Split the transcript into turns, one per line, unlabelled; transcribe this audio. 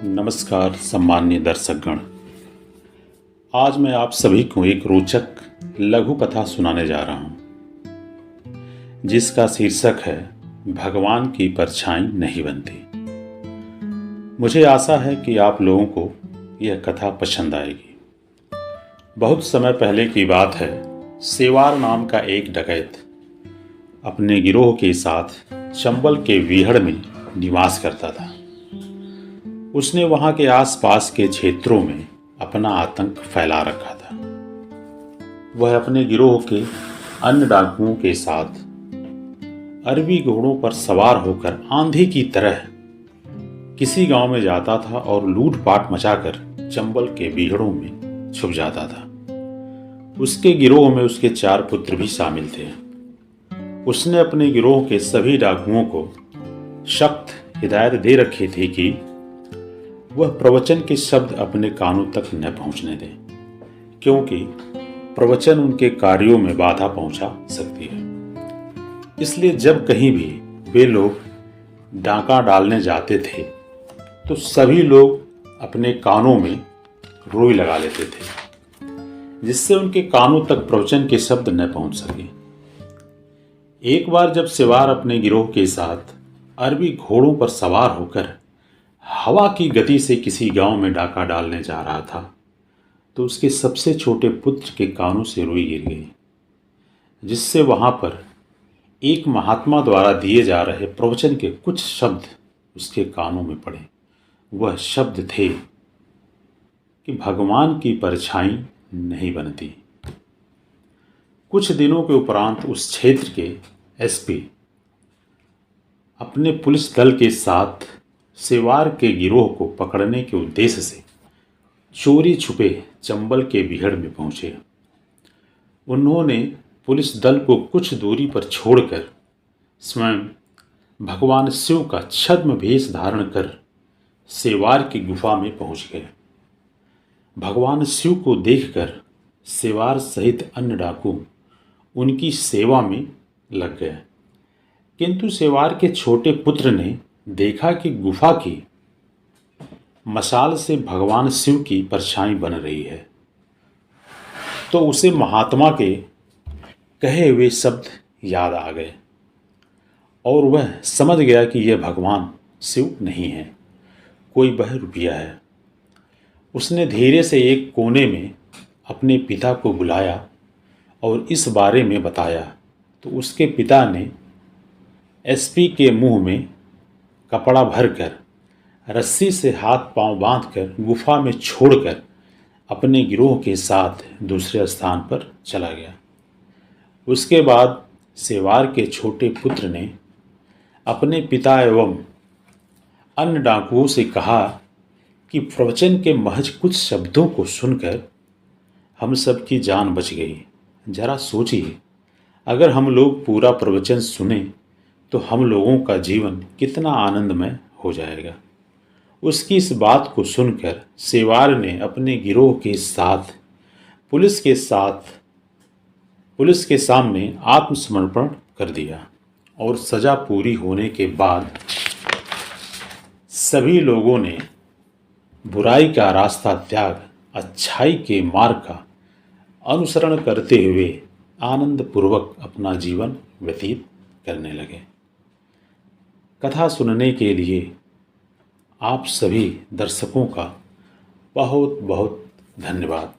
नमस्कार सम्मान्य दर्शकगण। आज मैं आप सभी को एक रोचक लघु कथा सुनाने जा रहा हूं, जिसका शीर्षक है भगवान की परछाई नहीं बनती। मुझे आशा है कि आप लोगों को यह कथा पसंद आएगी। बहुत समय पहले की बात है। सेवार नाम का एक डकैत अपने गिरोह के साथ चंबल के वीहड़ में निवास करता था। उसने वहां के आसपास के क्षेत्रों में अपना आतंक फैला रखा था। वह अपने गिरोह के अन्य डाकुओं के साथ अरबी घोड़ों पर सवार होकर आंधी की तरह किसी गांव में जाता था और लूटपाट मचाकर चंबल के बीहड़ों में छुप जाता था। उसके गिरोह में उसके 4 पुत्र भी शामिल थे। उसने अपने गिरोह के सभी डाकुओं को सख्त हिदायत दे रखी थी कि वह प्रवचन के शब्द अपने कानों तक न पहुंचने दें, क्योंकि प्रवचन उनके कार्यों में बाधा पहुंचा सकती है। इसलिए जब कहीं भी वे लोग डाका डालने जाते थे तो सभी लोग अपने कानों में रुई लगा लेते थे, जिससे उनके कानों तक प्रवचन के शब्द न पहुंच सके। एक बार जब सिवार अपने गिरोह के साथ अरबी घोड़ों पर सवार होकर हवा की गति से किसी गांव में डाका डालने जा रहा था, तो उसके सबसे छोटे पुत्र के कानों से रुई गिर गई, जिससे वहां पर एक महात्मा द्वारा दिए जा रहे प्रवचन के कुछ शब्द उसके कानों में पड़े। वह शब्द थे कि भगवान की परछाई नहीं बनती। कुछ दिनों के उपरांत उस क्षेत्र के एसपी अपने पुलिस दल के साथ सेवार के गिरोह को पकड़ने के उद्देश्य से चोरी छुपे चंबल के बीहड़ में पहुंचे। उन्होंने पुलिस दल को कुछ दूरी पर छोड़कर स्वयं भगवान शिव का छद्म वेश धारण कर सेवार की गुफा में पहुंच गए। भगवान शिव को देखकर सेवार सहित अन्य डाकू उनकी सेवा में लग गए, किंतु सेवार के छोटे पुत्र ने देखा कि गुफा की मशाल से भगवान शिव की परछाई बन रही है, तो उसे महात्मा के कहे हुए शब्द याद आ गए और वह समझ गया कि यह भगवान शिव नहीं है, कोई बहरूपिया है। उसने धीरे से एक कोने में अपने पिता को बुलाया और इस बारे में बताया, तो उसके पिता ने एसपी के मुंह में कपड़ा भरकर रस्सी से हाथ पांव बांधकर गुफा में छोड़कर अपने गिरोह के साथ दूसरे स्थान पर चला गया। उसके बाद सेवार के छोटे पुत्र ने अपने पिता एवं अन्य डाकुओं से कहा कि प्रवचन के महज कुछ शब्दों को सुनकर हम सब की जान बच गई। जरा सोचिए, अगर हम लोग पूरा प्रवचन सुने तो हम लोगों का जीवन कितना आनंदमय हो जाएगा। उसकी इस बात को सुनकर सेवार ने अपने गिरोह के साथ पुलिस के सामने आत्मसमर्पण कर दिया और सजा पूरी होने के बाद सभी लोगों ने बुराई का रास्ता त्याग अच्छाई के मार्ग का अनुसरण करते हुए आनंदपूर्वक अपना जीवन व्यतीत करने लगे। कथा सुनने के लिए आप सभी दर्शकों का बहुत बहुत धन्यवाद।